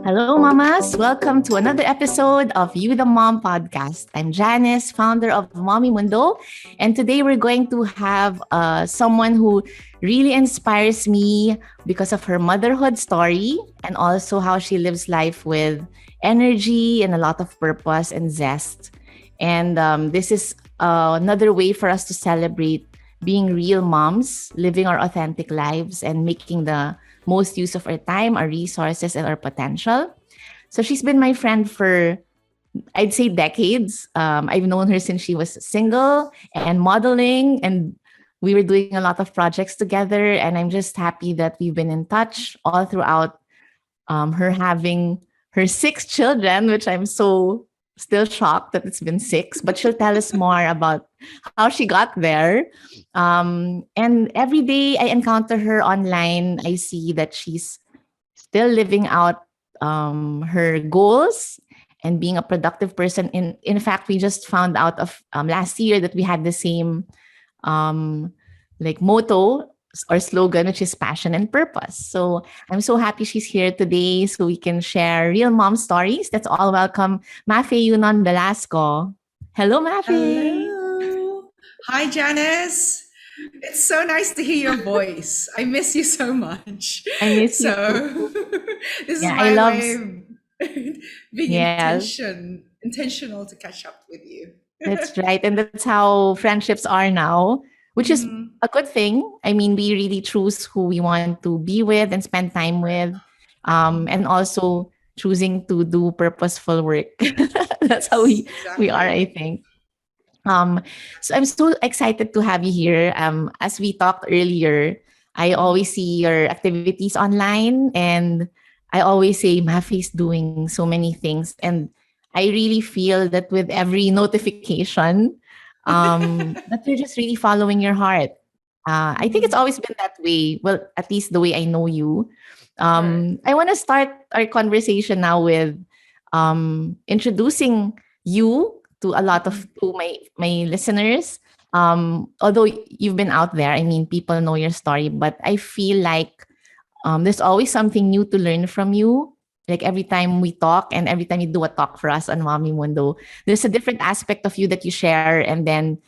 Hello, mamas. Welcome to another episode of You the Mom podcast. I'm Janice, founder of Mommy Mundo. And today we're going to have someone who really inspires me because of her motherhood story and also how she lives life with energy and a lot of purpose and zest. And this is another way for us to celebrate being real moms, living our authentic lives, and making the most use of our time, our resources, and our potential. So she's been my friend for, I'd say, decades. I've known her since she was single and modeling, and we were doing a lot of projects together. And I'm just happy that we've been in touch all throughout her having her six children, which I'm so still shocked that it's been six, but she'll tell us more about how she got there. And every day I encounter her online, I see that she's still living out her goals and being a productive person. In fact, we just found out of last year that we had the same motto or slogan, which is passion and purpose. So I'm so happy she's here today so we can share real mom stories. Let's all welcome Mafae Yunon-Belasco. Hello, Mafae. Hello. Hi, Janice. It's so nice to hear your voice. I miss you so much. I miss you So too. this is Yeah, I my love, way of being yes, intentional to catch up with you. that's right. And that's how friendships are now, which is Mhm. a good thing. I mean, we really choose who we want to be with and spend time with, and also choosing to do purposeful work. That's how Yes, we are, I exactly. think. Um, so I'm so excited to have you here. As we talked earlier, I always see your activities online, and I always say Mafi's doing so many things, and I really feel that with every notification, that you're just really following your heart. I think it's Mhm. always been that way. Well, at least the way I know you. Right. I want to start our conversation now with introducing you to a lot of Mhm. to my listeners. Although you've been out there, I mean, people know your story, but I feel like there's always something new to learn from you. Like every time we talk and every time you do a talk for us on Mommy Mundo, there's a different aspect of you that you share, and then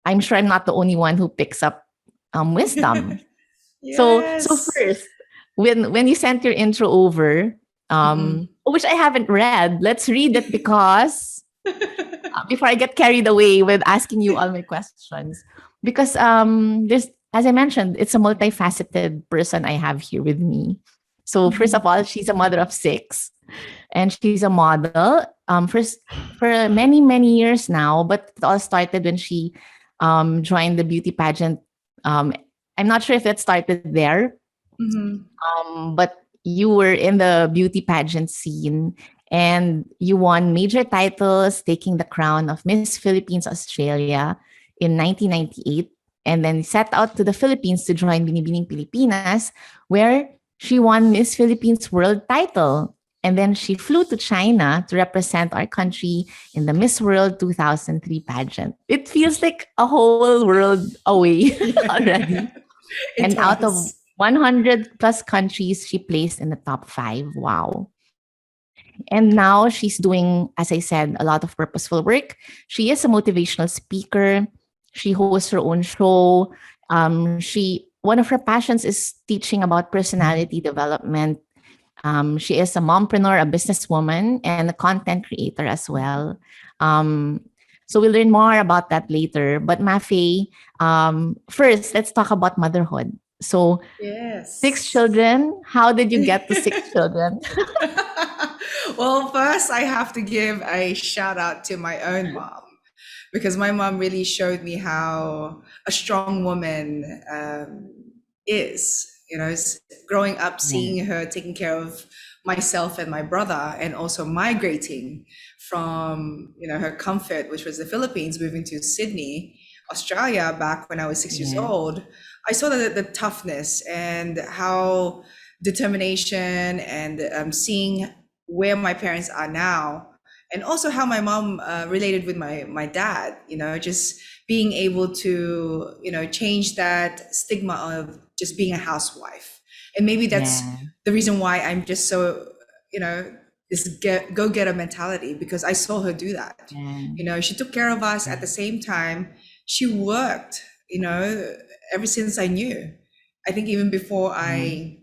I'm sure I'm not the only one who picks up wisdom. So Yes. first, when you sent your intro over, Mhm. which I haven't read, let's read it because before I get carried away with asking you all my questions, because there's, as I mentioned, it's a multifaceted person I have here with me. So first of Mhm. all, she's a mother of six, and she's a model. First for many years now, but it all started when she joined the beauty pageant. Um, I'm not sure if it started there, Mhm. but you were in the beauty pageant scene and you won major titles, taking the crown of Miss Philippines Australia in 1998, and then set out to the Philippines to join Binibining Pilipinas, where she won Miss Philippines World title. And then she flew to China to represent our country in the Miss World 2003 pageant. It feels like a whole world away already. Yeah. It And out of does. 100 plus countries, she placed in the top five. Wow. And now she's doing, as I said, a lot of purposeful work. She is a motivational speaker. She hosts her own show. One of her passions is teaching about personality development. She is a mompreneur, a businesswoman, and a content creator as well. Um, so we'll learn more about that later. But Mafe, first, let's talk about motherhood. So six Yes. children. How did you get to six children? Well, first, I have to give a shout out to my own mom because my mom really showed me how a strong woman is. Growing up, Yeah. seeing her taking care of myself and my brother, and also migrating from her comfort, which was the Philippines, moving to Sydney, Australia, back when I was 6 years Yeah. old. I saw the toughness and how determination and seeing where my parents are now, and also how my mom related with my dad, just being able to change that stigma of just being a housewife. And maybe that's Yeah. the reason why I'm just so this go-getter mentality, because I saw her do that. Yeah. She took care of us. At the same time, she worked, ever since I knew. I think even before I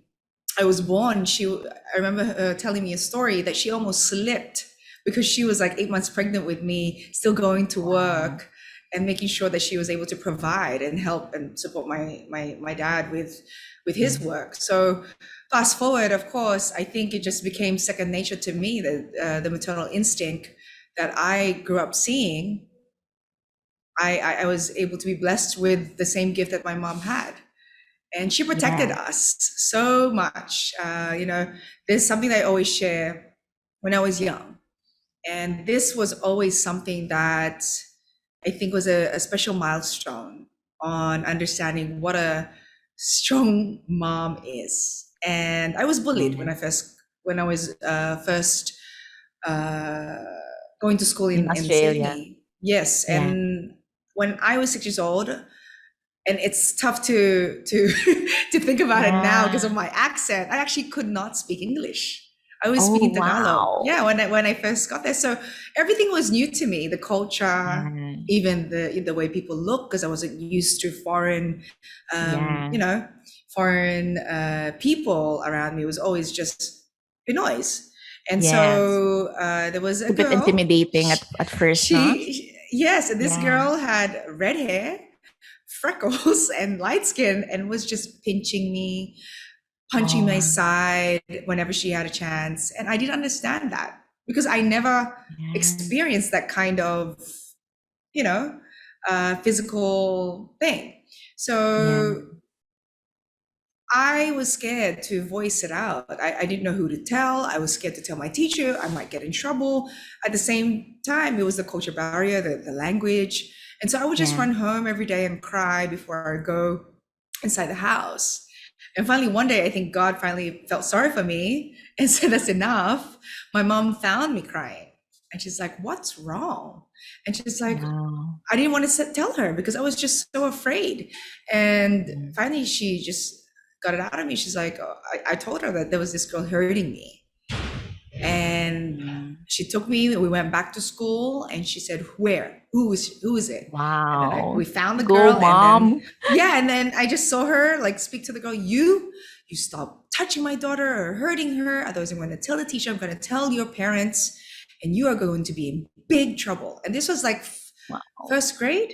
was born, I remember her telling me a story that she almost slipped because she was like 8 months pregnant with me, still going to work and making sure that she was able to provide and help and support my dad with his work. So fast forward, of course, I think it just became second nature to me, that the maternal instinct that I grew up seeing, I was able to be blessed with the same gift that my mom had. And she protected us so much. There's something that I always share when I was young. And this was always something that I think was a special milestone on understanding what a strong mom is. And I was bullied when I was first going to school in Australia. Sydney. Yes. And when I was 6 years old, and it's tough to to think about it now because of my accent, I actually could not speak English. I was speaking Tagalog. Yeah, when I first got there. So everything was new to me, the culture, even the way people look, because I wasn't used to foreign, foreign people around me. It was always just Pinoys. And so there was a bit intimidating at first. Yes, and this girl had red hair, freckles, and light skin, and was just pinching me, punching my side whenever she had a chance. And I didn't understand that because I never experienced that kind of, physical thing. So I was scared to voice it out. I didn't know who to tell. I was scared to tell my teacher. I might get in trouble. At the same time, it was the culture barrier, the language. And so I would just run home every day and cry before I go inside the house. And finally, one day, I think God finally felt sorry for me and said, that's enough. My mom found me crying. And she's like, what's wrong? And she's like, I didn't want to tell her because I was just so afraid. And finally, she just got it out of me. She's like, I told her that there was this girl hurting me. And she took me, we went back to school, and she said, where? Who is it? Wow. And then we found the girl. Mom. And then I just saw her like speak to the girl, you stop touching my daughter or hurting her. Otherwise, I'm going to tell the teacher, I'm going to tell your parents, and you are going to be in big trouble. And this was like first grade.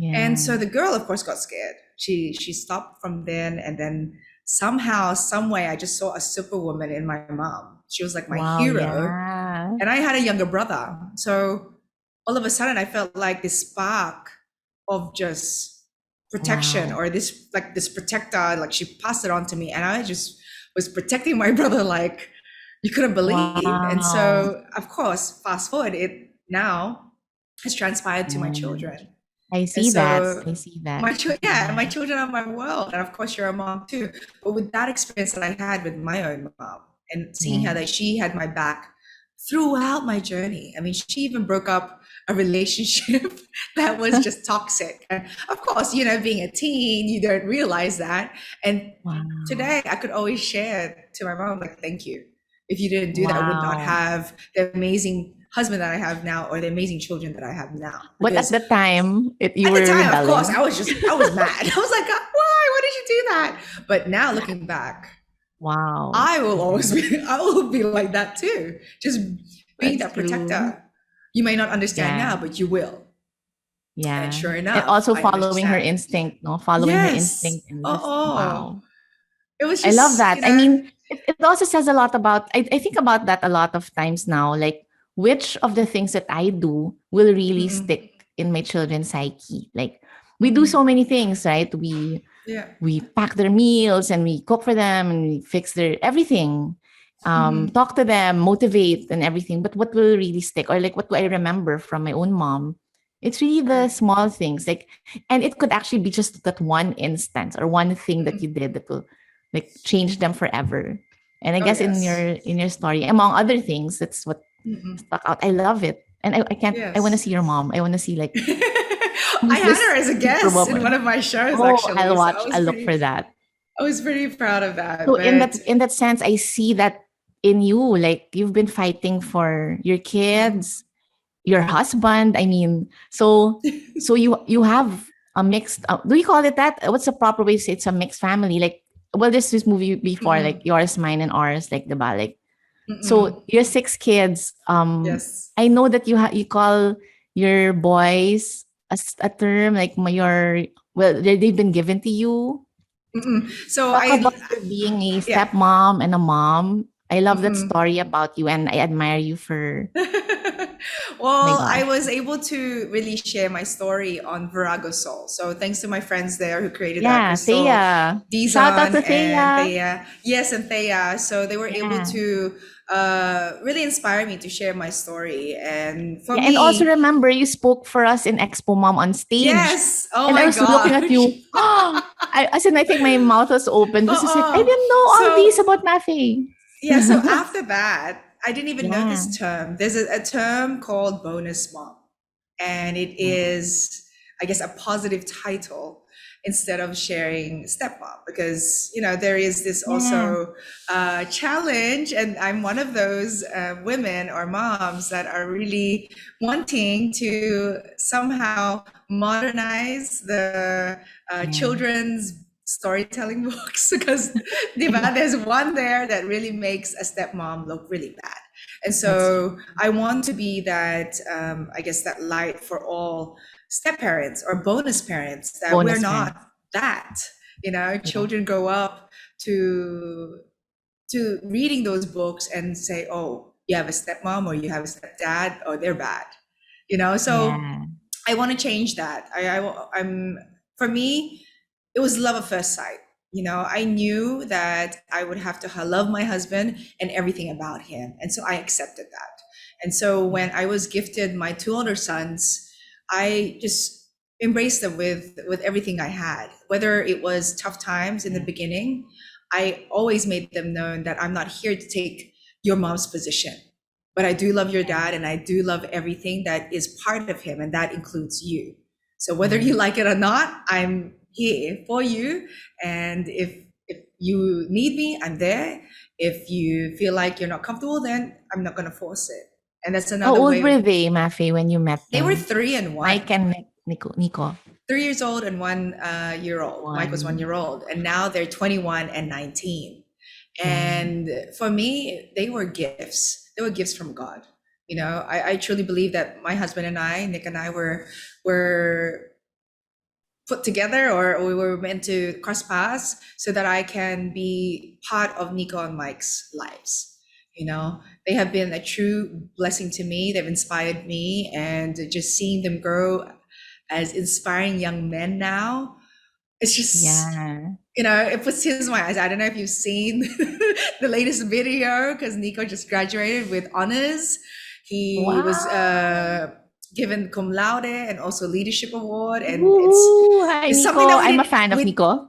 And so the girl, of course, got scared. She stopped from then, and then somehow, some way, I just saw a superwoman in my mom. She was like my hero. And I had a younger brother. So all of a sudden, I felt like this spark of just protection, or this protector, like she passed it on to me. And I just was protecting my brother like you couldn't believe. And so, of course, fast forward, it now has transpired to my children. I see that. My children are my world. And of course, you're a mom too. But with that experience that I had with my own mom, and seeing how that she had my back throughout my journey. I mean, she even broke up a relationship that was just toxic. And of course, being a teen, you don't realize that. And today I could always share to my mom, like, thank you. If you didn't do that, I would not have the amazing husband that I have now, or the amazing children that I have now. But at the time, you were rebelling. Of course, I was mad. I was like, why did you do that? But now looking back, I will be like that too. Just being that protector. You may not understand now, but you will. Yeah. And sure enough. And also following her instinct, Following her instinct. And wow. It was I love that. I mean, it also says a lot about, I think about that a lot of times now, like which of the things that I do will really stick in my children's psyche. Like we do so many things, right? We pack their meals and we cook for them and we fix their everything. Talk to them, motivate and everything. But what will really stick, or like what do I remember from my own mom? It's really the small things, like, and it could actually be just that one instance or one thing that you did that will like change them forever. And I guess in your story, among other things, that's what stuck out. I love it, and I can't. I want to see your mom. I want to see like. I had her as a guest in one of my shows. Actually, I'll watch. I'll look for that. I was pretty proud of that. So in that sense, I see that in you. Like you've been fighting for your Mm-hmm. kids, your husband. I mean, so you have a mixed. Do you call it that? What's the proper way to say it's a mixed family? Like, well, there's this movie before, like Mm-mm. yours, mine, and ours, like the like. So Mm-mm. your six kids. Yes. I know that you call your boys a term like your, well, they've been given to you. Mm-mm. So Talk I, about you being a yeah. stepmom and a mom. I love that Mm-mm. story about you, and I admire you for. Oh my Well, I gosh. was able to really share my story on Virago Soul. So thanks to my friends there who created that, Yeah, Crystal, Thea. Shout out Dizon, to and Thea. Thea. Yes, and Thea. So they were able Yeah. to really inspire me to share my story. And for Yeah, and also me, remember you spoke for us in Expo Mom on stage. yes. Oh And I my was looking at gosh. you. As in, I think my mouth was open because it's like, I Oh, didn't know all these so about Mafe. yeah, so after that, I didn't even know Yeah. this term. There's a term called bonus mom, and it Yeah. is, I guess, a positive title instead of sharing stepmom, because there is this Yeah. also challenge, and I'm one of those women or moms that are really wanting to somehow modernize the Yeah. children's storytelling books, because Yeah. there's one there that really makes a stepmom look really bad. And That's true. so I want to be that, I guess, that light for all step parents or bonus parents, that we're Bonus not friends. that. Yeah. Children grow up to reading those books and say, oh, you have a stepmom or you have a stepdad, or they're bad. So Yeah. I want to change that. I'm For me, it was love at first sight. I knew that I would have to love my husband and everything about him, and so I accepted that. And so when I was gifted my two older sons, I just embraced them with everything I had. Whether it was tough times in the Yeah. beginning, I always made them known that I'm not here to take your mom's position, but I do love your Yeah. dad, and I do love everything that is part of him, and that includes you. So whether Yeah. you like it or not, I'm here for you. And if you need me, I'm there. If you feel like you're not comfortable, then I'm not going to force it. And that's How another old way. were they, Mafe, when you met They were them? 3 and 1. Mike and Nico. Nico. 3 years old and 1 year old. Mike was 1 year One. old, and now they're 21 and 19. Yeah. And for me, they were gifts. They were gifts from God. I truly believe that my husband and I, Nick and I, were put together, or we were meant to cross paths so that I can be part of Nico and Mike's lives. They have been a true blessing to me. They've inspired me, and just seeing them grow as inspiring young men now, it's just, Yeah. it puts tears in my eyes. I don't know if you've seen the latest video, because Nico just graduated with honors. He was Wow. given cum laude and also leadership award, and it's Woohoo. Hi, it's Nico. something that we I'm a didn't fan of we Nico.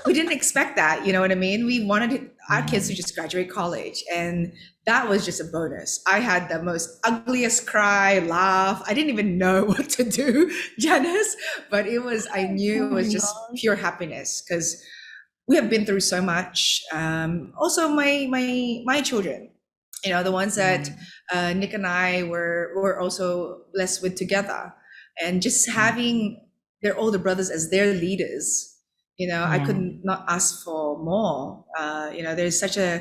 we didn't expect that. You know what I mean? We wanted our Yeah. kids to just graduate college, and that was just a bonus. I had the most ugliest cry, laugh. I didn't even know what to do, Janice, but I knew Oh it was my just gosh. pure happiness, because we have been through so much. Also, my children, the ones that Yeah. Nick and I were also blessed with together, and just Yeah. having their older brothers as their leaders. I Yeah. could not ask for more. There's such a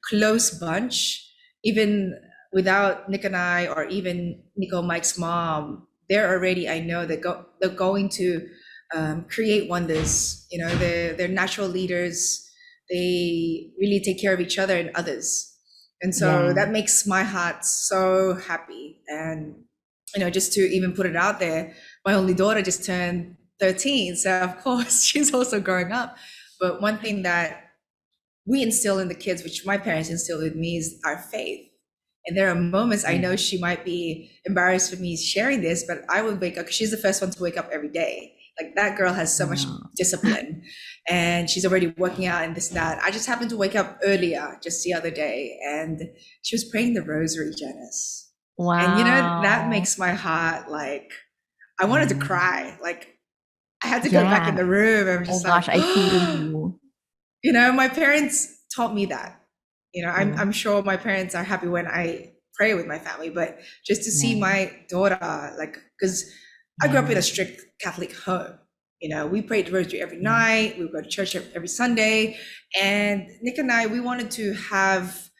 close bunch, even without Nick and I, or even Nico, Mike's mom. They're already, I know, they're going to create wonders. They're natural leaders. They really take care of each other and others. And so Yeah. that makes my heart so happy. And, just to even put it out there, my only daughter just turned 13. So, of course, she's also growing up. But one thing that we instill in the kids, which my parents instilled in me, is our faith. And there are moments I Yeah. know she might be embarrassed for me sharing this, but I would wake up, because she's the first one to wake up every day. Like, that girl has so much Wow. discipline, and she's already working out and this and that. I just happened to wake up earlier just the other day, and she was praying the rosary, Janice. And that Wow. makes my heart, like, I wanted to Yeah. cry. Like, I had to go back in Yeah. the room. I'm Oh just like, gosh, I feel you. my parents taught me that. I'm sure my parents are happy when I pray with my family, but just to see my daughter, like, because I grew up in a strict Catholic home. We prayed the rosary every night. We would go to church every Sunday. And Nick and I, we wanted to have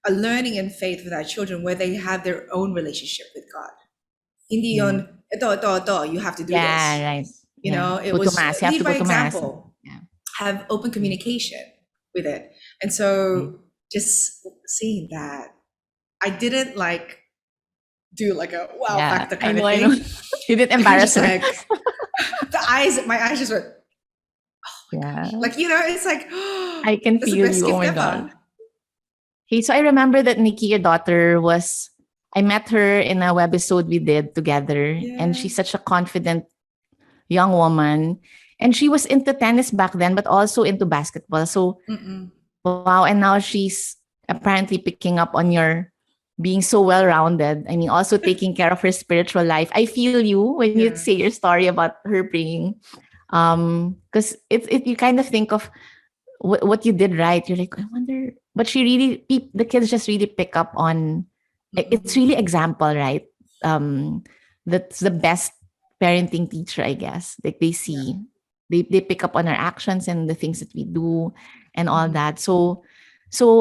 a learning in faith with our children where they have their own relationship with God. Hindi yon, ito, you have to do this. Right. It go was to mass. You have lead to by go to mass. example. Have open communication with it. And so just seeing that, I didn't like do like a wow factor kind of thing. I know. You didn't embarrass her. Like, my eyes just went, oh my gosh. Like, it's like, I can feel you. Oh my God. Okay, so I remember that Nikki, your daughter, I met her in a webisode we did together, and she's such a confident young woman. And she was into tennis back then, but also into basketball. So, wow. And now she's apparently picking up on your being so well-rounded. I mean, also taking care of her spiritual life. I feel you when you say your story about her praying. Because you kind of think of what you did right. You're like, I wonder. But the kids just really pick up on, it's really example, right? That's the best parenting teacher, I guess. Like they see, they pick up on our actions and the things that we do and all that. So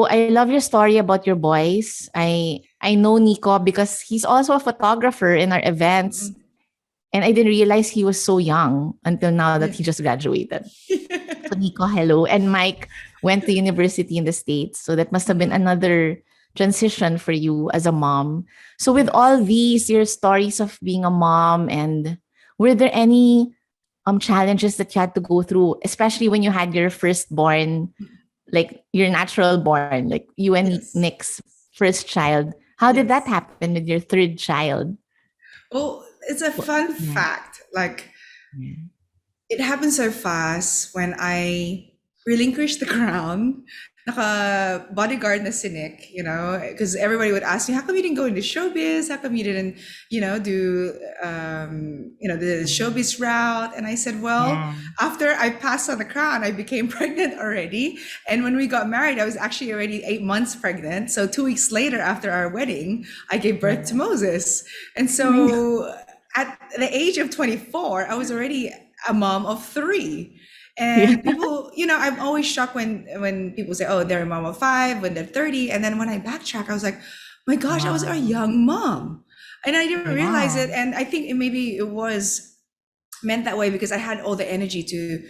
I love your story about your boys. I know Nico because he's also a photographer in our events. And I didn't realize he was so young until now that he just graduated. So Nico, hello. And Mike went to university in the States. So that must have been another transition for you as a mom. So with all these, your stories of being a mom, and were there any challenges that you had to go through, especially when you had your firstborn, like your natural born, like you and Nick's first child? How did that happen with your third child? Well, it's a fun fact. Like, it happened so fast when I relinquished the crown. Naka-bodyguard na si Nick, because everybody would ask me, how come you didn't go into showbiz? How come you didn't, do, the showbiz route? And I said, well, after I passed on the crown, I became pregnant already. And when we got married, I was actually already 8 months pregnant. So 2 weeks later, after our wedding, I gave birth to Moses. And so at the age of 24, I was already a mom of 3. And people, I'm always shocked when people say, oh, they're a mom of 5 when they're 30. And then when I backtrack, I was like, my gosh, I was a young mom. And I didn't realize it. And I think maybe it was meant that way because I had all the energy to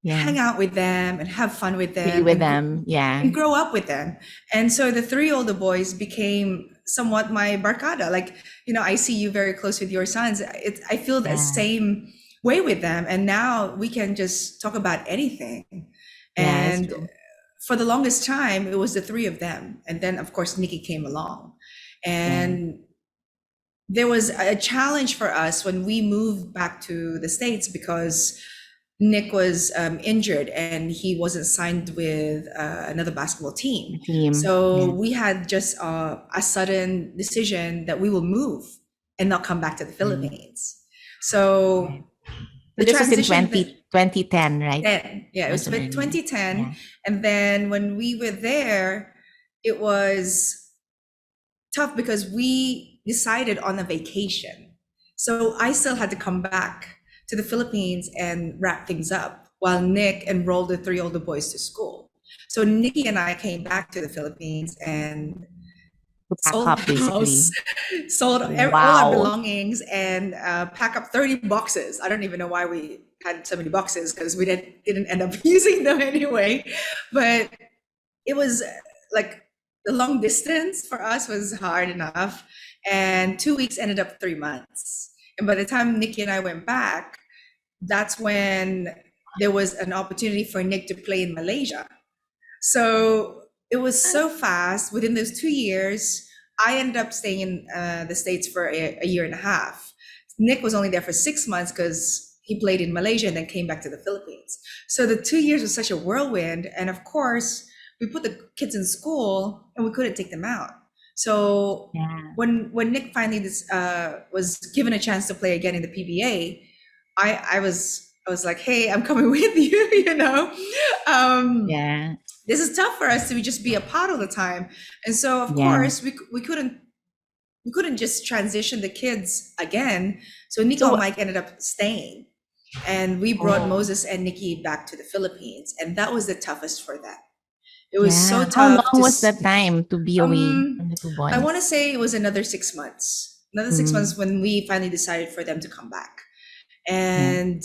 hang out with them and have fun with them. Be with them, and grow up with them. And so the 3 older boys became somewhat my barkada. Like, I see you very close with your sons. I feel the same way with them, and now we can just talk about anything. And for the longest time it was the 3 of them, and then of course Nikki came along, and there was a challenge for us when we moved back to the States because Nick was injured and he wasn't signed with another basketball team. So we had just a sudden decision that we will move and not come back to the Philippines. So this was in 2010, right? It was 2010. And then when we were there, it was tough because we decided on a vacation. So I still had to come back to the Philippines and wrap things up while Nick enrolled the 3 older boys to school. So Nikki and I came back to the Philippines and sold the house, sold all our belongings, and pack up 30 boxes. I don't even know why we had so many boxes because we didn't end up using them anyway. But it was like the long distance for us was hard enough. And 2 weeks ended up 3 months. And by the time Nikki and I went back, that's when there was an opportunity for Nick to play in Malaysia. So it was so fast. Within those 2 years, I ended up staying in the States for a year and a half. Nick was only there for 6 months because he played in Malaysia and then came back to the Philippines. So the 2 years was such a whirlwind. And of course, we put the kids in school and we couldn't take them out. So when Nick finally was given a chance to play again in the PBA, I was like, hey, I'm coming with you, this is tough for us to just be apart all the time. And so, of Yeah. course, we couldn't just transition the kids again. So Nico and So, Mike ended up staying, and we brought oh, Moses and Nikki back to the Philippines, and that was the toughest for them. It was so yeah. How tough long to. was that time to be away from the two I want to boys? say it was another 6 months. Another six Mm, months when we finally decided for them to come back. yeah. And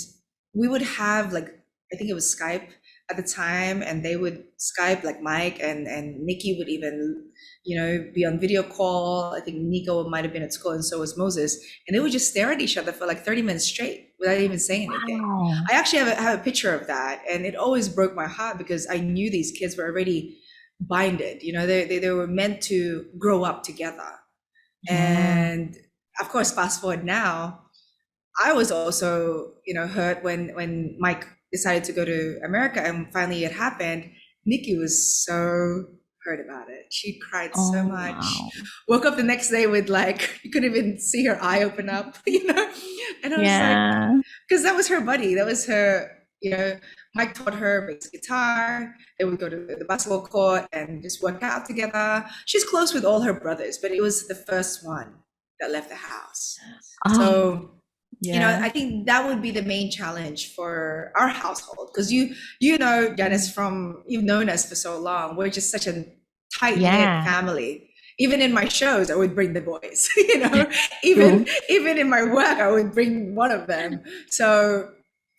we would have like, I think it was Skype at the time, and they would Skype, like Mike and Nikki would even, be on video call. I think Nico might have been at school, and so was Moses, and they would just stare at each other for like 30 minutes straight without even saying anything. Wow. I actually have a picture of that, and it always broke my heart because I knew these kids were already binded. They were meant to grow up together. Yeah. And of course, fast forward now, I was also, hurt when Mike decided to go to America and finally it happened. Nikki was so hurt about it. She cried so Oh, much. wow. Woke up the next day with like, you couldn't even see her eye open up, And I was like, Yeah. because that was her buddy. That was her, Mike taught her bass guitar. They would go to the basketball court and just work out together. She's close with all her brothers, but it was the first one that left the house. Oh, So, yeah. I think that would be the main challenge for our household because Janice, from you've known us for so long. We're just such a tight knit Yeah. family. Even in my shows, I would bring the boys. Even True. even in my work, I would bring one of them. So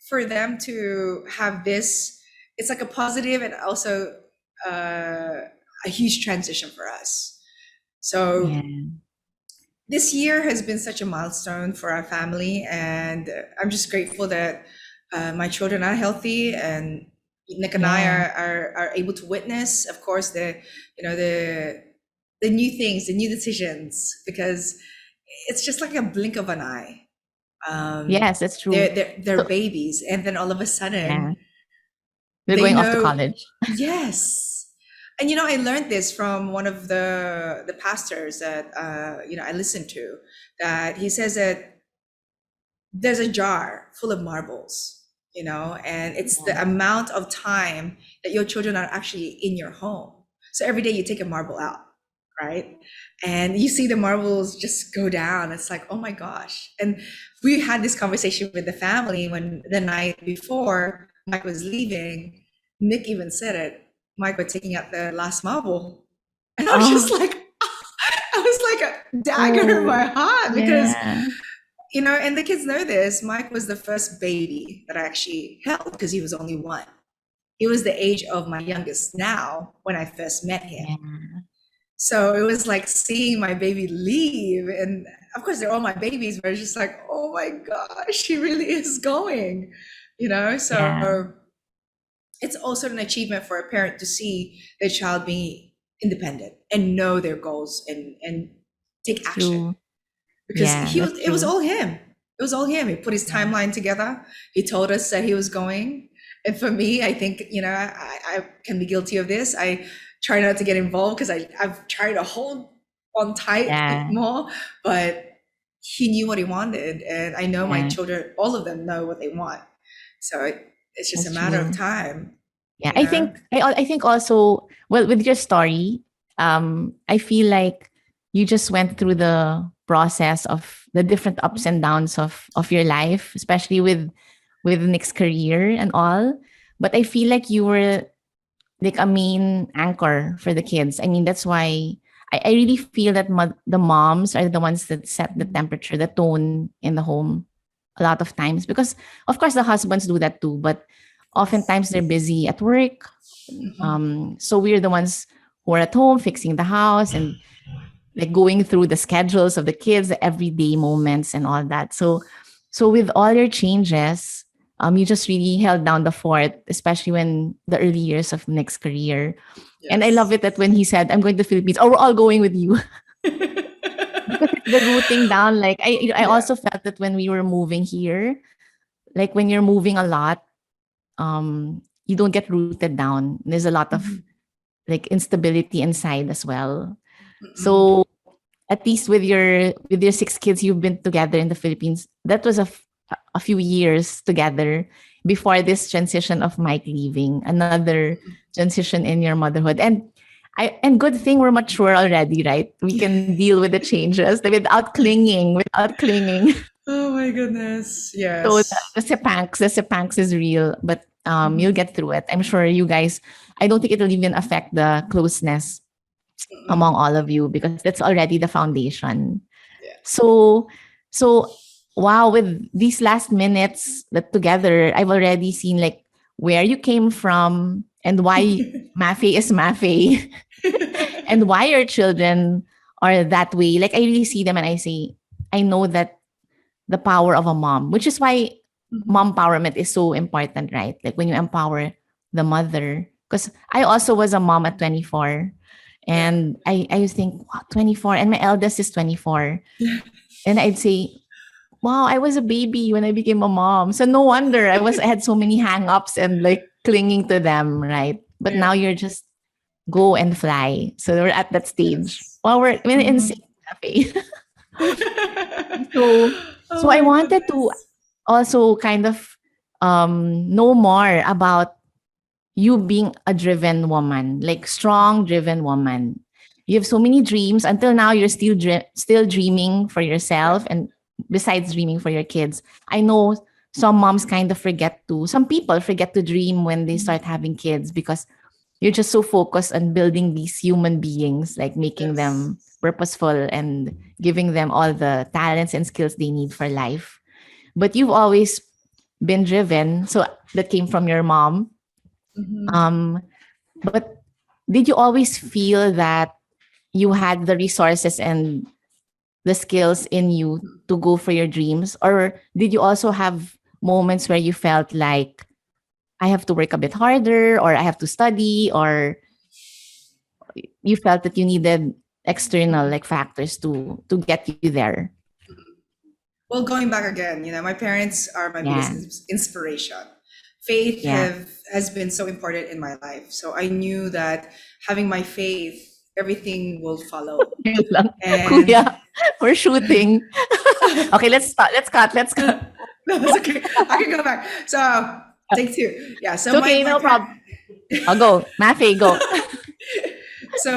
for them to have this, it's like a positive and also a huge transition for us. So Yeah. this year has been such a milestone for our family, and I'm just grateful that my children are healthy, and Nick and I Yeah. are able to witness, of course, the new things, the new decisions, because it's just like a blink of an eye. Um, Yes, that's true. they're So, babies, and then all of a yeah. sudden They're they going off to know. college. Yes. And I learned this from one of the pastors that I listened to, that he says that there's a jar full of marbles, and it's Yeah. the amount of time that your children are actually in your home. So every day you take a marble out, right? And you see the marbles just go down. It's like, oh my gosh. And we had this conversation with the family when the night before Mike was leaving. Nick even said it. Mike was taking out the last marble. And I was just Oh, like, I was like a dagger in my oh, heart because yeah. and the kids know this. Mike was the first baby that I actually held because he was only one. He was the age of my youngest now when I first met him. Yeah. So it was like seeing my baby leave. And of course, they're all my babies, but it's just like, oh my gosh, she really is going, Yeah. So it's also an achievement for a parent to see their child being independent and know their goals and take action, True. because Yeah, that's it was true. all him. It was all him. He put his Yeah. timeline together. He told us that he was going. And for me, I think, I can be guilty of this. I try not to get involved because I've tried to hold on tight Yeah. more, but he knew what he wanted. And I know my Yeah. children, all of them know what they want. So it's just a That's matter of true. time, Yeah, you know? I think also, well, with your story, I feel like you just went through the process of the different ups and downs of your life, especially with Nick's career and all. But I feel like you were like a main anchor for the kids. I mean, that's why I really feel that the moms are the ones that set the temperature, the tone in the home a lot of times. Because, of course, the husbands do that too, but Yes. oftentimes they're busy at work. Mhm. So we're the ones who are at home fixing the house and like going through the schedules of the kids, the everyday moments and all that. So with all your changes, you just really held down the fort, especially when the early years of Nick's career. And I love Yes. it that when he said, "I'm going to the Philippines," oh, we're all going with you. Because it's the rooting down. Like I Yeah. also felt that when we were moving here, like when you're moving a lot, you don't get rooted down. There's a lot of Mhm. like instability inside as well. Mhm. So at least with your six kids you've been together in the Philippines, that was a few years together before this transition of Mike leaving. Another transition in your motherhood. And good thing we're mature already, right? We can deal with the changes without clinging, without clinging. Oh my goodness. So Yes. the sepanks is real, but you'll Mhm. get through it. I'm sure you guys. I don't think it'll even affect the closeness among Mm-mm. all of you because that's already the foundation. Yeah. So, so wow, with these last minutes that together, I've already seen like where you came from and why Mafe is Mafe and why your children are that way. Like I really see them and I say, I know that the power of a mom, which is why Mhm. mom empowerment is so important, right? Like when you empower the mother. Because I also was a mom at 24. Yeah. And I used to think, wow, 24. And my eldest is 24. And I'd say, wow, I was a baby when I became a mom. So no wonder I had so many hang-ups and like clinging to them, right? But now Yeah. you're just go and fly. So we're at that stage. Yes. Well, we're in Mhm. sync cafe. So Oh so I my wanted to goodness. also kind of know more about you being a driven woman, like strong driven woman. You have so many dreams. Until now, you're still dreaming for Yeah. yourself, and besides dreaming for your kids. I know some moms kind of forget to. Some people forget to dream when they Mhm. start having kids because you're just so focused on building these human beings, like making Yes. them purposeful and giving them all the talents and skills they need for life. But you've always been driven. So that came from your mom. Mhm. Um, but did you always feel that you had the resources and the skills in you to go for your dreams? Or did you also have moments where you felt like I have to work a bit harder or I have to study or you felt that you needed external Mhm. like factors to get you there? Well, going back again, my parents are my biggest Yeah. inspiration. Faith Yeah. has been so important in my life. So I knew that having my faith, everything will follow. Yun lang. And Kuya, we're shooting. Okay, let's start. Let's cut. Let's cut. no, it's okay. I can go back. So take two. Yeah. So It's okay, my no parents. problem. I'll go. Mafe, go. So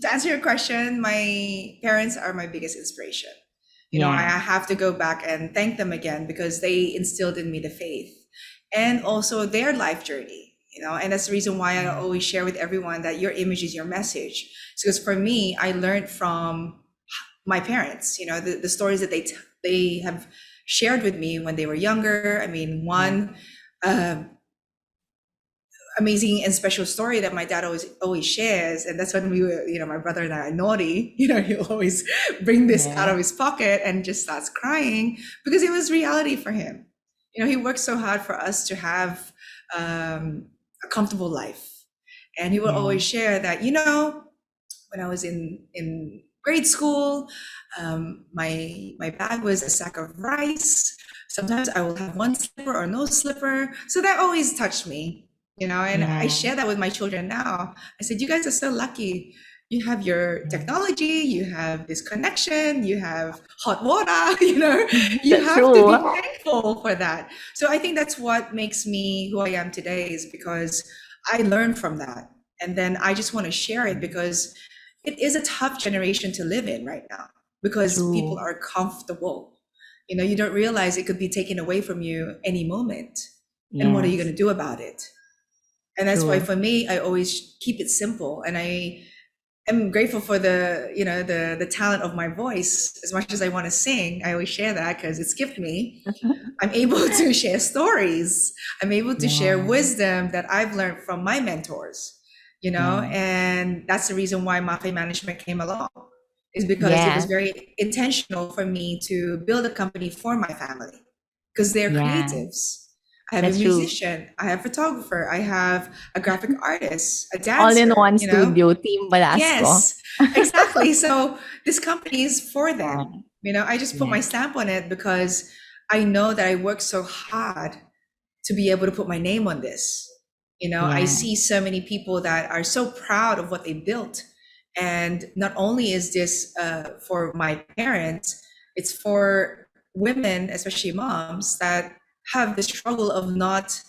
to answer your question, my parents are my biggest inspiration. I Yeah. have to go back and thank them again because they instilled in me the faith and also their life journey. And that's the reason why I always share with everyone that your image is your message. Because for me, I learned from my parents. The stories that they have shared with me when they were younger. I mean, Yeah. one uh, amazing and special story that my dad always shares, and that's when we were, my brother and I are naughty. He'll always bring this out Yeah. of his pocket and just starts crying because it was reality for him. He worked so hard for us to have a comfortable life, and he will Yeah. always share that when I was in grade school, my bag was a sack of rice. Sometimes I will have one slipper or no slipper. So that always touched me, and I Yeah. share that with my children now. I said, you guys are so lucky. You have your technology, you have this connection, you have hot water, you That's have to true. be thankful for that. So I think that's what makes me who I am today is because I learned from that. And then I just want to share it because it is a tough generation to live in right now because people True. are comfortable. You don't realize it could be taken away from you any moment. And what are you going Yes. to do about it? And that's why True. for me, I always keep it simple. And I am grateful for the talent of my voice. As much as I want to sing, I always share that because it's gift me. I'm able to share stories. I'm able to share Yeah. wisdom that I've learned from my mentors, Yeah. and that's the reason why Mafae Management came along, is because it was Yes. very intentional for me to build a company for my family because they're Yeah. creatives. I have a That's true. musician, I have a photographer, I have a graphic artist, a All in dancer, one studio, Team Belasco. Yes, exactly. So this company is for Yeah. them. I just put Yeah. my stamp on it because I know that I worked so hard to be able to put my name on this. I Yeah. see so many people that are so proud of what they built. And not only is this for my parents, it's for women, especially moms, that have the struggle of not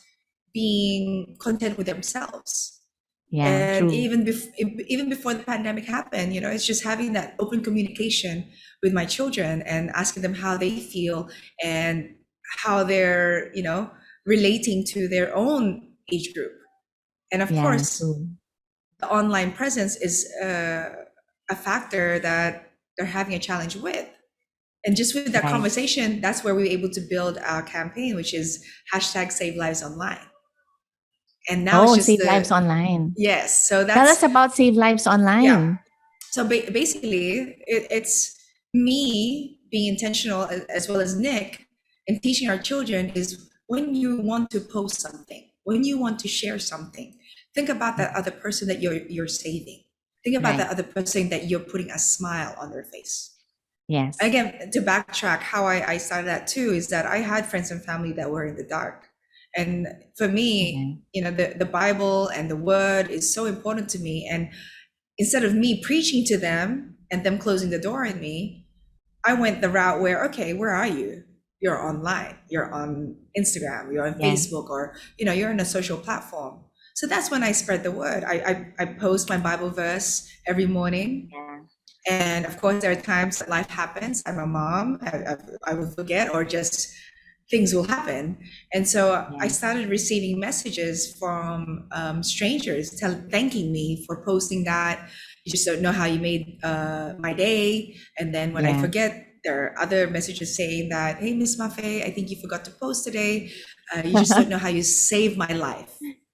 being content with themselves. Yeah, And true. even before the pandemic happened, it's just having that open communication with my children and asking them how they feel and how they're relating to their own age group. And of Yeah, course, true. the online presence is a factor that they're having a challenge with. And just with that Right. conversation, that's where we were able to build our campaign, which is hashtag Save Lives Online. And now it's Oh, just Save Lives Online. yes. So Tell that's, us about Save Lives yeah. Online. So basically, it's me being intentional as well as Nick and teaching our children is when you want to post something, when you want to share something, think about that other person that you're saving. Think about Right. that other person that you're putting a smile on their face. Yes. Again, to backtrack, how I started that too is that I had friends and family that were in the dark. And for me, Okay. the Bible and the word is so important to me. And instead of me preaching to them and them closing the door on me, I went the route where, okay, where are you? You're online, you're on Instagram, you're on Yes. Facebook, or you're on a social platform. So that's when I spread the word. I post my Bible verse every morning. Yeah. And of course, there are times that life happens. I'm a mom. I will forget, or just things will happen. And so I Yes. started receiving messages from strangers thanking me for posting that. You just don't know how you made my day. And then when I Yeah. forget, there are other messages saying that, hey, Miss Mafae, I think you forgot to post today. You just don't know how you save my life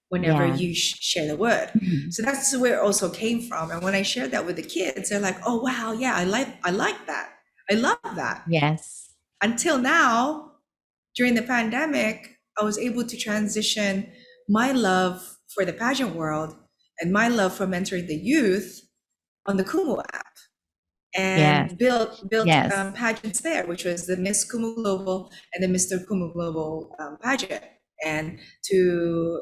whenever Yeah. you share the word. Mhm. So that's where it also came from. And when I shared that with the kids, they're like, oh, wow, yeah, I like that. I love that. Yes. Until now, during the pandemic, I was able to transition my love for the pageant world and my love for mentoring the youth on the Kumu app Yes. and built Yes. pageants there, which was the Miss Kumu Global and the Mr. Kumu Global pageant. And to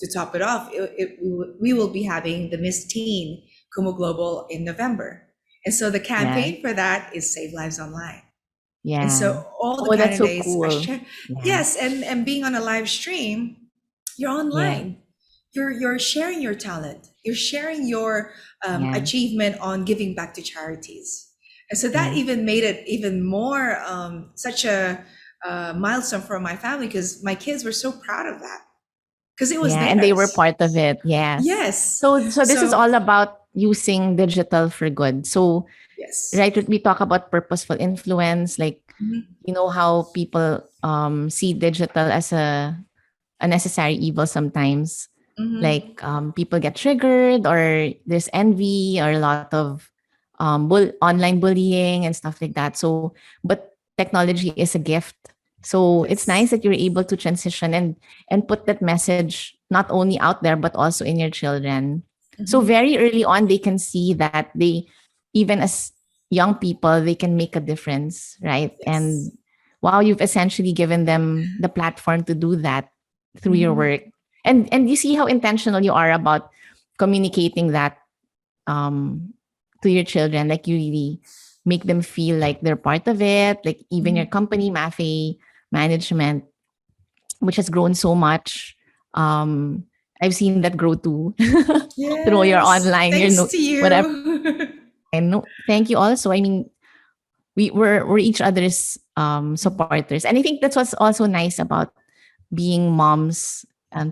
to top it off, we will be having the Miss Teen Kumu Global in November. And so the Yeah. campaign for that is Save Lives Online. And Yeah. so all the Oh, that's so candidates are cool. sharing. Yeah. Yes, and being on a live stream, you're Yeah. online. You're sharing your talent. You're sharing your Yeah. achievement on giving back to charities. And so that Yeah. even made it even more such a milestone for my family because my kids were so proud of that because it was Yeah. And they were theirs. part of it. Yes. Yes. So this is So all about using digital for good. So yes. right, we talk about purposeful influence, like Mhm. how people see digital as a necessary evil sometimes. Mhm. Like people get triggered or there's envy or a lot of online bullying and stuff like that. So, but technology is a gift. So it's nice Yes. that you're able to transition and put that message not only out there but also in your children. So Mhm. very early on, they can see that they, even as young people, they can make a difference, right? And Yes. wow, you've essentially given them the platform to do that through your Mhm. work. And you see how intentional you are about communicating that um to your children. Like you really make them feel like they're part of it. Like even your Mhm. company, Mafae Management, which has grown so much. Um, I've seen that grow too through your Yes. online, Thanks to whatever. you. And no, thank you also. I mean, we're each other's supporters, and I think that's what's also nice about being moms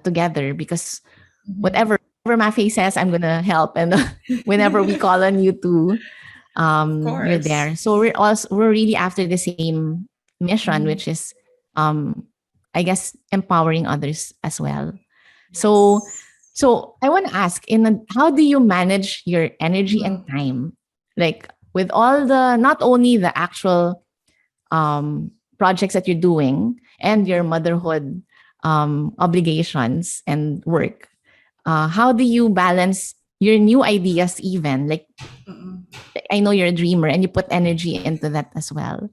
together because Mhm. whatever Mafe says, I'm gonna help. And whenever we call on you to, Of you're course. there. So we're really after the same mission, which Mhm. is, um, I guess, empowering others as well. So, Yes. I want to ask, how do you manage your energy and Mhm. time, like with all the not only the actual projects that you're doing and your Mhm. motherhood obligations and work, how do you balance your new ideas even? Like, Mhm. I know you're a dreamer and you put energy into that as well.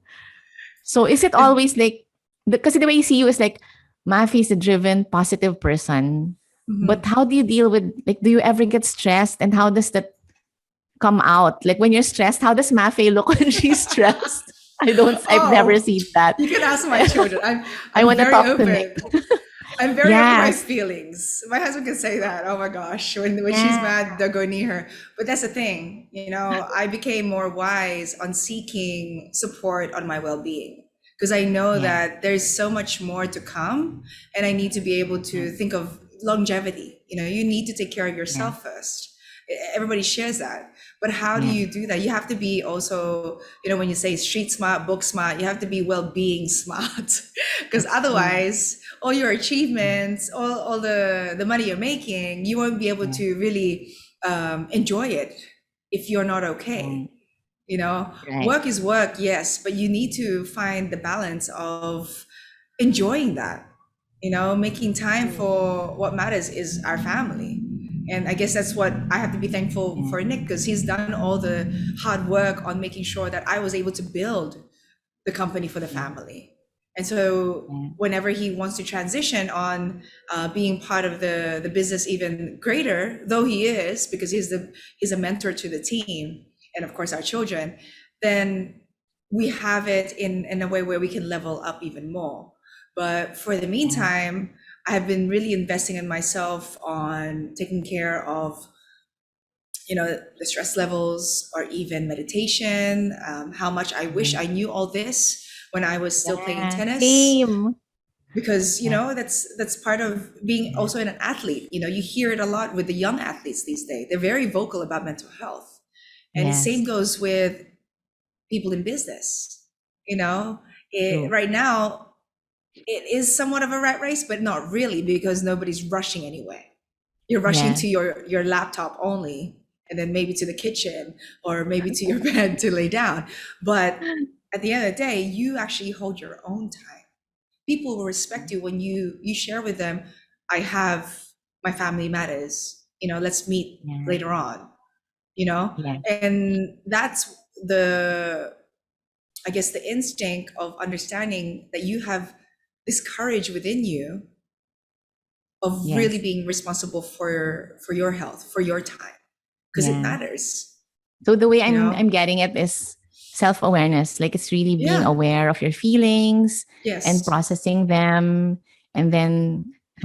So is it The- always like, because the way I see you is like, Mafi is a driven, positive person. But mhm. how do you deal with, like, do you ever get stressed and how does that come out? Like when you're stressed, how does Mafi look when she's stressed? I've never Oh, seen that. you can ask my children. I'm I I'm want to very talk to Nick. open. I'm very under my Yes. feelings. My husband can say that. Oh my gosh, when she's Yeah. mad, don't go near her. But that's the thing, I became more wise on seeking support on my well-being because I know Yeah. that there's so much more to come, and I need to be able Yeah. to think of longevity. You need to take care of Yeah. yourself first. Everybody shares that, but how do Yeah. you do that? You have to be also, when you say street smart, book smart, you have to be well-being smart because That's true. otherwise all your Yeah. achievements, all the money you're making, you won't be able Yeah. to really enjoy it if you're not Right. okay. Right. Work is work, yes, but you need to find the balance of enjoying that. Making time True. for what matters is our family. And I guess that's what I have to be thankful Yeah. for Nick, because he's done all the hard work on making sure that I was able to build the company for the Yeah. family. And so Yeah. whenever he wants to transition on being part of the business even greater, though he is, because he's a mentor to the team and of course our children, then we have it in a way where we can level up even more. But for the Yeah. meantime, I've been really investing in myself on taking care of the stress levels, or even meditation. How much I wish Yeah. I knew all this when I was still playing Yeah. tennis, Same. because Yeah. that's part of being Yeah. also an athlete. You hear it a lot with the young athletes these days. They're very vocal about mental health, and the same Yes. goes with people in business. True. Right now it is somewhat of a rat race, but not really, because nobody's rushing anywhere. You're rushing Yeah. to your laptop only, and then maybe to the kitchen, or maybe to your bed to lay down. But at the end of the day, you actually hold your own time. People will respect you when you share with them, I have my family matters, let's meet Yeah. later on, you know Yeah. and that's the I guess the instinct of understanding that you have this courage within you of really Yes. being responsible for your health, for your time, because it Yeah. matters. So the way you know I'm getting it is self-awareness. Like it's really being yeah. aware of your feelings and Yes. processing them, and then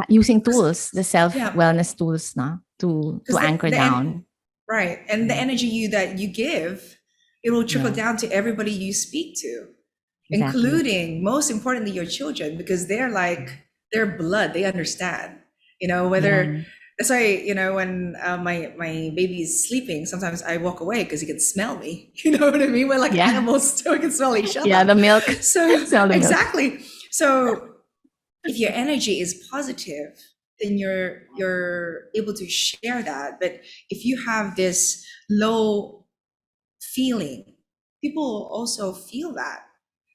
using Because tools, the yeah, self-wellness tools na, to because anchor down. right, and the Yeah. energy that you give, it will trickle Yeah. down to everybody you speak to, Exactly. including, most importantly, your children, because they're like their blood. They understand, whether Yeah. that's why, when my baby is sleeping, sometimes I walk away because he can smell me. You know what I mean? We're like Yeah. animals, so we can smell each Yeah. other. The milk. So Smell the milk. exactly. So if your energy is positive, then you're able to share that. But if you have this low feeling, people will also feel that.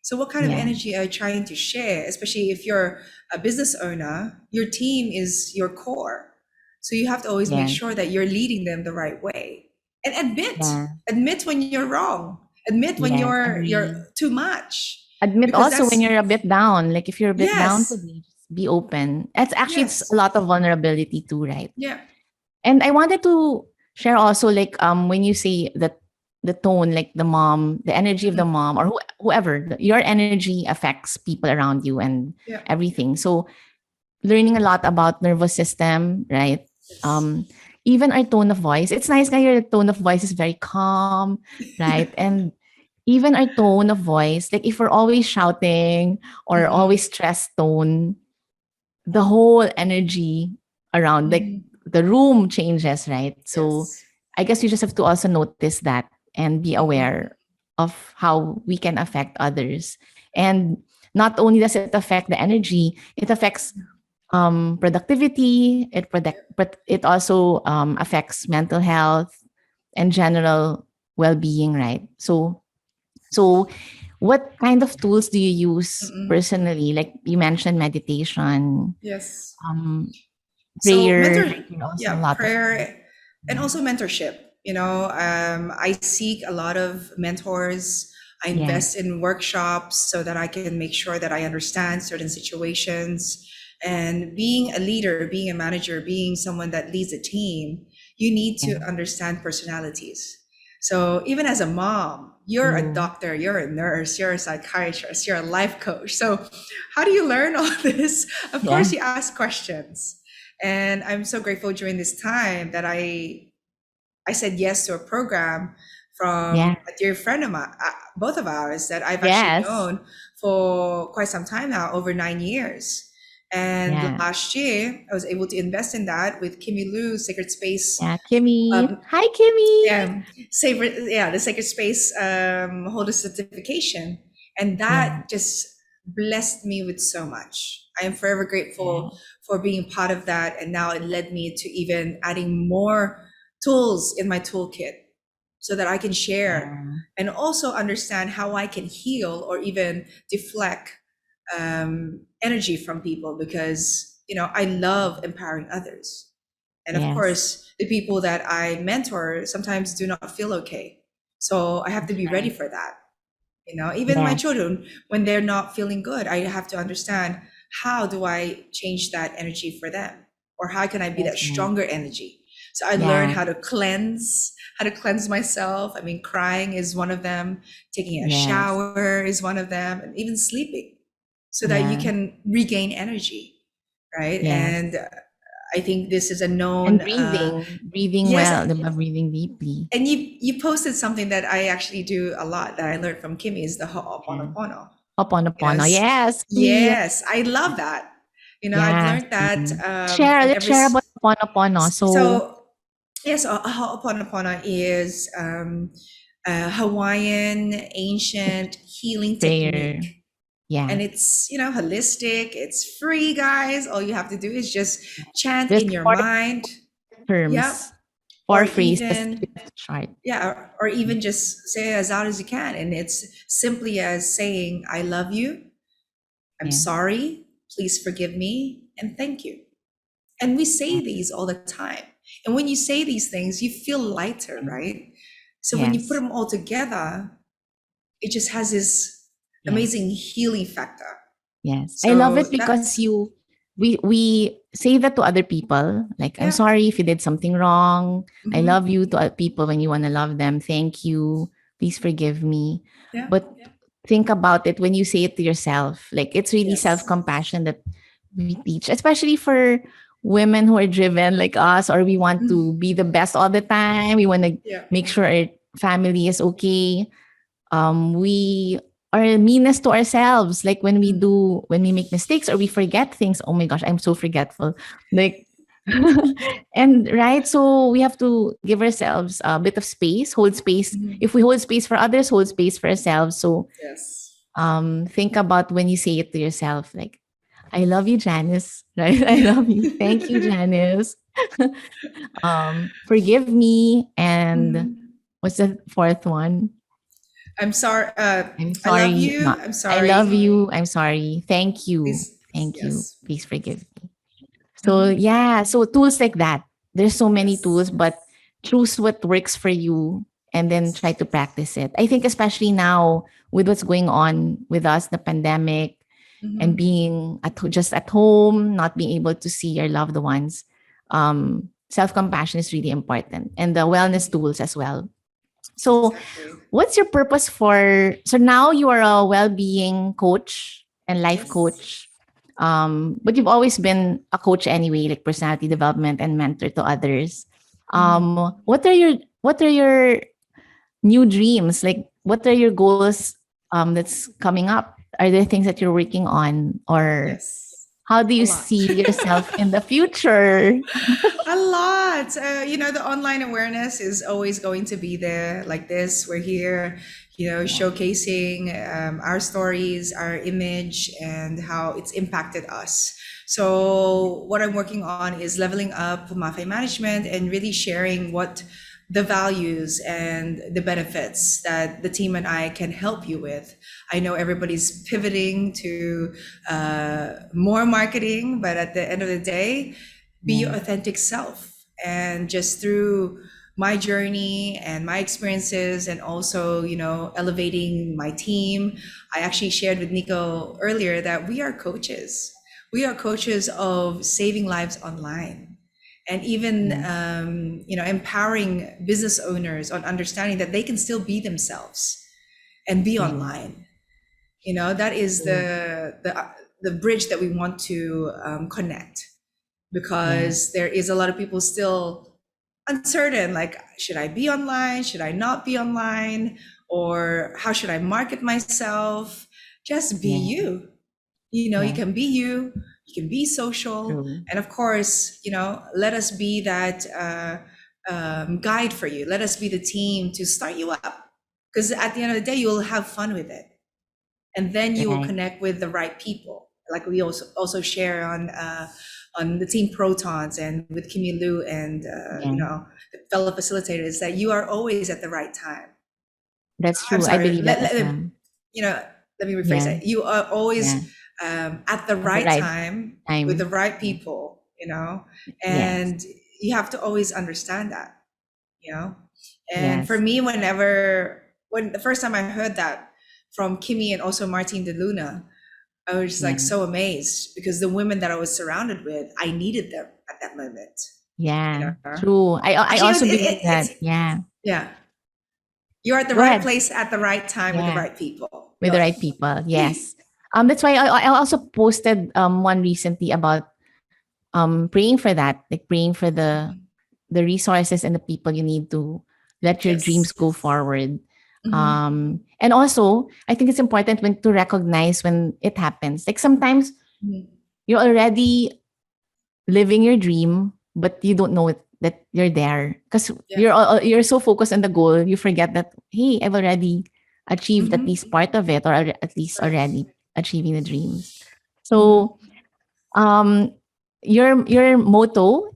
So what kind of Yeah. energy are you trying to share? Especially if you're a business owner, your team is your core. So you have to always make Yes. sure that you're leading them the right way. And Yeah. admit when you're wrong. Admit when Yes. you're Agree. too much. Admit Because also when that's you're a bit down. Like if you're a bit down yes. today, just be open. It's a Yes. lot of vulnerability too, right? Yeah. And I wanted to share also, like, when you say that the tone, like the mom, the energy of the Mhm. mom, or whoever, your energy affects people around you and Yeah. everything. So learning a lot about nervous system, right? Yes. Um, even our tone of voice. It's nice that your tone of voice is very calm, right? And even our tone of voice, like if we're always shouting or Mhm. always stressed tone, the whole energy around, like Mhm. the room changes, right? So Yes. I guess you just have to also notice that and be Mhm. aware of how we can affect others. And not only does it affect the energy, it affects productivity. But it also affects mental health and general well-being, right? So what kind of tools do you use Mhm. personally? Like you mentioned meditation, Yes. um, So prayer, like also a yeah, lot of things. prayer, and also mentorship. I seek a lot of mentors. I Yes. invest in workshops so that I can make sure that I understand certain situations. And being a leader, being a manager, being someone that leads a team, you need to Yeah. understand personalities. So even as a mom, you're a True. doctor, you're a nurse, you're a psychiatrist, you're a life coach. So how do you learn all this? Of Yeah. course, you ask questions. And I'm so grateful during this time that I said yes to a program from Yeah. a dear friend of mine, both of ours, that I've actually Yes. known for quite some time now, over 9 years. And Yeah. last year, I was able to invest in that with Kimmy Lou's Sacred Space. Yeah. Kimmy. Um, Hi, Kimmy. the Sacred Space holder certification, and Yeah. that just blessed me with so much. I am forever Yeah. grateful for being part of that, and now it led me to even adding more tools in my toolkit so that I can share Yeah. and also understand how I can heal or even deflect energy from people, because I love empowering others. And of Yes. course, the people that I mentor sometimes do not feel okay. So I have to That's be ready right. for that. Even my Yes. children, when they're not feeling good, I have to understand, how do I change that energy for them? Or how can I be that That's right. stronger energy? So I learned Yeah. how to cleanse myself. I mean, crying is one of them, taking a Yes. shower is one of them, and even sleeping, so that you Yeah. can regain energy, right? Yes. And I think this is a And known, breathing yes. well, diba? Breathing deeply. And you posted something that I actually do a lot, that I learned from Kimmy, is the Yeah. ho'oponopono. Ho'oponopono. Yes, please. Yes, I love that. I've Yes, learned that, please. Share, in let's every. share about Ho'oponopono. So, So yes, a ho'oponopono is a Hawaiian ancient healing prayer. technique, Yeah. and it's holistic. It's free, guys. All you have to do is just chant Just in your four mind. Yep. terms, Or four phrases. even, Short. yeah, or even just say as loud as you can, and it's simply as saying, I love you, I'm Yeah. sorry, please forgive me, and thank you. And we say these all the time. And when you say these things, you feel lighter, right? So when you put Yes. them all together, it just has this Yes. amazing healing factor. Yes. I love So it because that's, we say that to other people. Like, I'm yeah. sorry if you did something wrong. I Hmm. love you to other people when you want to love them. Thank you. Please forgive me. Yeah. But think about it when you say it to yourself. Like, it's really Yes. self-compassion that we teach, especially for women who are driven like us, or we want to Mm. be the best all the time. We want to Yeah. make sure our family is okay. We are meanness to ourselves. Like when we make mistakes or we forget things. Oh my gosh, I'm so forgetful. Like, and right, so we have to give ourselves a bit of space, hold space. Mhm. If we hold space for others, hold space for ourselves. So Yes. think about when you say it to yourself, like, I love you, Janice. Right? I love you. Thank you, Janice. Forgive me. And Mhm. what's the fourth one? I'm sorry. I'm I love sorry. you. Not I'm I love sorry. you. I'm sorry. Thank you. Please. Thank you. Yes. Please forgive me. So Mhm. yeah, so tools like that. There's so many Yes. tools, but choose what works for you and then try Yes. to practice it. I think especially now with what's going on with us, the pandemic, and Mhm. being just at home, not being able to see your loved ones, self compassion is really important, and the wellness tools as well. So, Exactly. what's your purpose for? So now you are a well being coach and life Yes. coach. But you've always been a coach anyway, like personality development and mentor to others. Mhm. What are your new dreams? Like, what are your goals that's coming up? Are there things that you're working on, or Yes. how do A you lot. see yourself in the future? A lot. The online awareness is always going to be there. Like this, we're here, Yeah. showcasing our stories, our image, and how it's impacted us. So, what I'm working on is leveling up Mafae management and really sharing what the values and the benefits that the team and I can help you with. I know everybody's pivoting to more marketing, but at the end of the day, be your Yeah. authentic self. And just through my journey and my experiences, and also, elevating my team, I actually shared with Nico earlier that we are coaches. We are coaches of saving lives online. and even Yeah. empowering business owners on understanding that they can still be themselves and be Yeah. online. That is True. the bridge that we want to connect, Yeah. because there is a lot of people still uncertain, like, should I be online, should I not be online, or how should I market myself? Just be Yeah. you. You Yeah. can be you can be social, True. and of course, let us be that guide for you. Let us be the team to start you up, because at the end of the day, you'll have fun with it, and then you will Right. connect with the right people, like we also share on the team Protons and with Kimi Lu and Yeah. the fellow facilitators, that you are always at the right time. That's I'm true. I sorry, believe that as well. you know let me rephrase Yeah. that. You are Yeah. always at the At the right right time with the time. right Yeah. people, Yes. and you have to always understand that, you know and for Yes. me, when the first time I heard that from Kimmy and also Martin de Luna, I was just like Yeah. so amazed, because the women that I was surrounded with, I needed them at that moment. You Yeah. know, True. I actually, also believe that. it's Yeah. yeah, you're at the Go right ahead. place at the right time with the Yeah. right people. With Go the ahead. right people. Yes. That's why I also posted one recently about praying for that, like praying for the resources and the people you need to let your dreams Yes. go forward. Hmm. And also, I think it's important when to recognize when it happens. Like sometimes you're already living your dream, but you don't know it, that you're there because Yeah. you're so focused on the goal, you forget that hey, I've already achieved at Hmm. least part of it, or at least Correct. already achieving the dreams. Hmm. So um, your motto,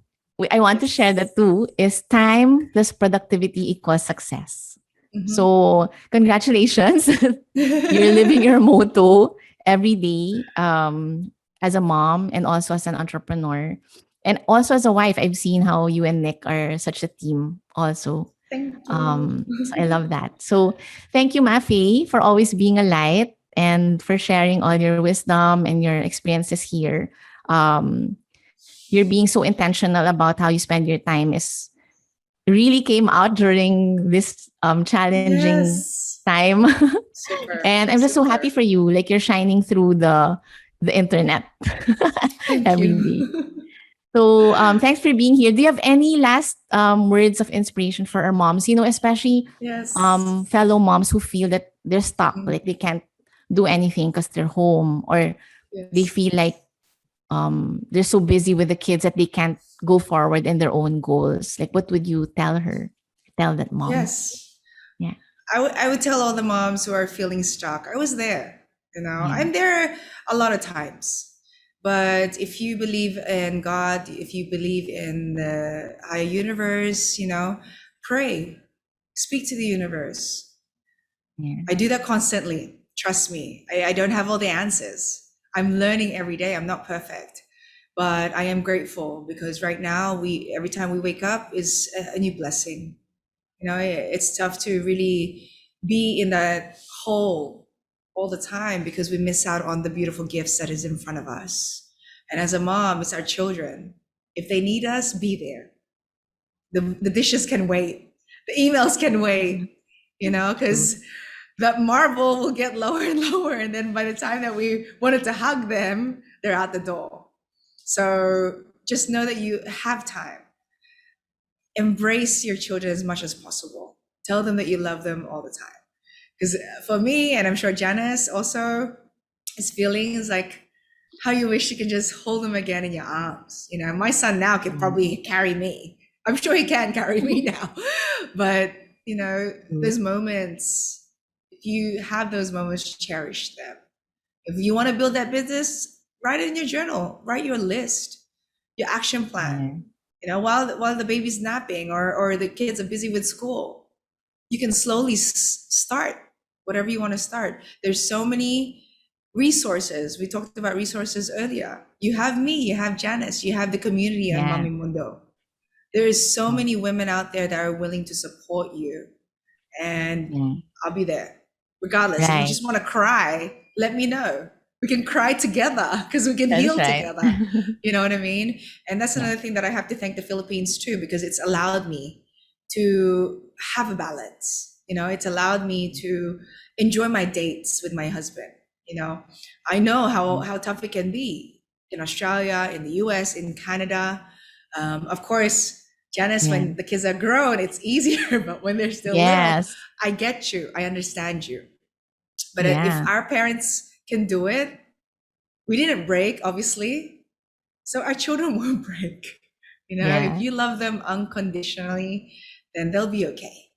I want to share Yes. that too, is time plus productivity equals success. Hmm. So congratulations, you're living your motto every day, as a mom and also as an entrepreneur, and also as a wife. I've seen how you and Nick are such a team also. Thank you. So I love that. So thank you, Mafi, for always being a light and for sharing all your wisdom and your experiences here. Um, you're being so intentional about how you spend your time is really came out during this challenging Yes. time. Super. And I'm just so happy Super. for you. Like you're shining through the internet Thank every day. you. So thanks for being here. Do you have any last words of inspiration for our moms? Especially Yes. fellow moms who feel that they're stuck, like they Mm. can't do anything because they're home, or they Yes. feel like they're so busy with the kids that they can't go forward in their own goals. Like, what would you tell her? Tell that mom? Yes. Yeah, I would tell all the moms who are feeling stuck, I was there. yeah, I'm there a lot of times. But if you believe in God, if you believe in the higher universe, pray, speak to the universe. yeah, I do that constantly. Trust me. I don't have all the answers. I'm learning every day. I'm not perfect, but I am grateful, because right now every time we wake up is a new blessing. It's tough to really be in that hole all the time, because we miss out on the beautiful gifts that is in front of us. And as a mom, it's our children. If they need us, be there. The dishes can wait. The emails can wait, true. because that marble will get lower and lower. And then by the time that we wanted to hug them, they're out the door. So just know that you have time. Embrace your children as much as possible. Tell them that you love them all the time. Because for me, and I'm sure Janice also, is feelings like how you wish you can just hold them again in your arms. My son now can Yeah, probably carry me. I'm sure he can carry me now. But, true. there's moments, if you have those moments, cherish them. If you want to build that business, write it in your journal, write your list, your action plan. Yeah, While the baby's napping, or the kids are busy with school, you can slowly start whatever you want to start. There's so many resources. We talked about resources earlier. You have me, you have Janice, you have the community on yeah, Mami Mundo. There is so yeah, many women out there that are willing to support you, and yeah. I'll be there. Regardless, if you Right. just want to cry, let me know. We can cry together because we can That's heal right. together. You know what I mean? And that's Yeah. another thing that I have to thank the Philippines too, because it's allowed me to have a balance. It's allowed me to enjoy my dates with my husband. I know how tough it can be in Australia, in the US, in Canada. Of course, Janice, Yeah. when the kids are grown, it's easier, but when they're still little, Yes. I get you. I understand you. But if Yeah. our parents can do it, we didn't break, obviously. So our children won't break. If Yeah. you love them unconditionally, then they'll be okay.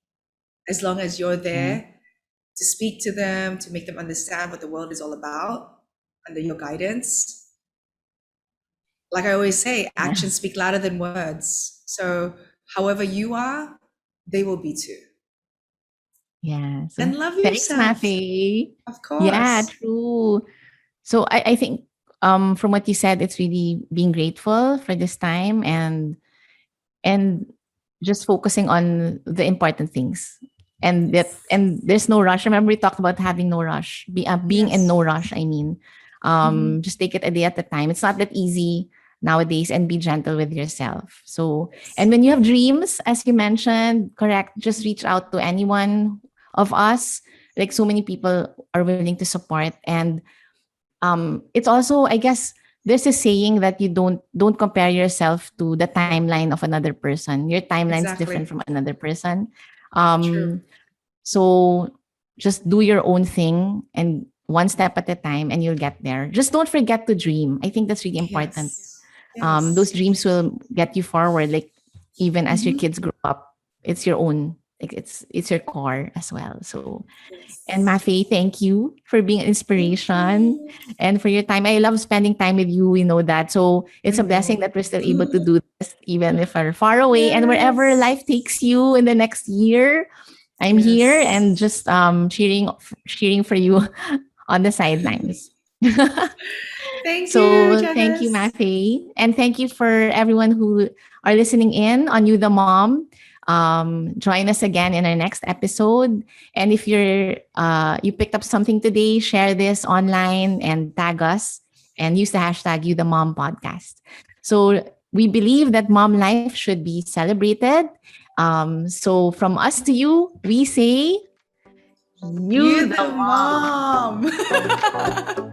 As long as you're Yeah. there to speak to them, to make them understand what the world is all about under your guidance. Like I always say, Yeah. actions speak louder than words. So however you are, they will be too. Yeah. So And love thanks, yourself, Mafi. of Yeah, course. true. So I think from what you said, it's really being grateful for this time and just focusing on the important things. Yes. And there's no rush. Remember we talked about having no rush, being in no Yes. rush. I mean, Mhm. just take it a day at a time. It's not that easy nowadays, and be gentle with yourself. So, and Yes. when you have dreams, as you mentioned, correct, just reach out to anyone of us. Like so many people are willing to support, and it's also, I guess, there's a saying that you don't compare yourself to the timeline of another person. Your timeline's different Exactly. from another person. True. um so just do your own thing, and one step at a time, and you'll get there. Just don't forget to dream. I think that's really important. Yes. Those Yes. dreams will get you forward, like even as your Mhm. kids grow up. It's your own, like it's your core as well. So, and Yes. Mafe, thank you for being an Thank inspiration you. and for your time. I love spending time with you. We know that. So it's I a blessing know. that we're still able to do this, even if we're far away. And wherever Yes. life takes you in the next year, I'm here Yes. and just cheering for you on the sidelines. Thank you, So thank you, Janice. Mafe. And thank you for everyone who are listening in on You the Mom. Join us again in our next episode. And if you picked up something today, share this online and tag us and use the hashtag You the Mom podcast. So we believe that mom life should be celebrated. So from us to you, we say You you the the mom. mom.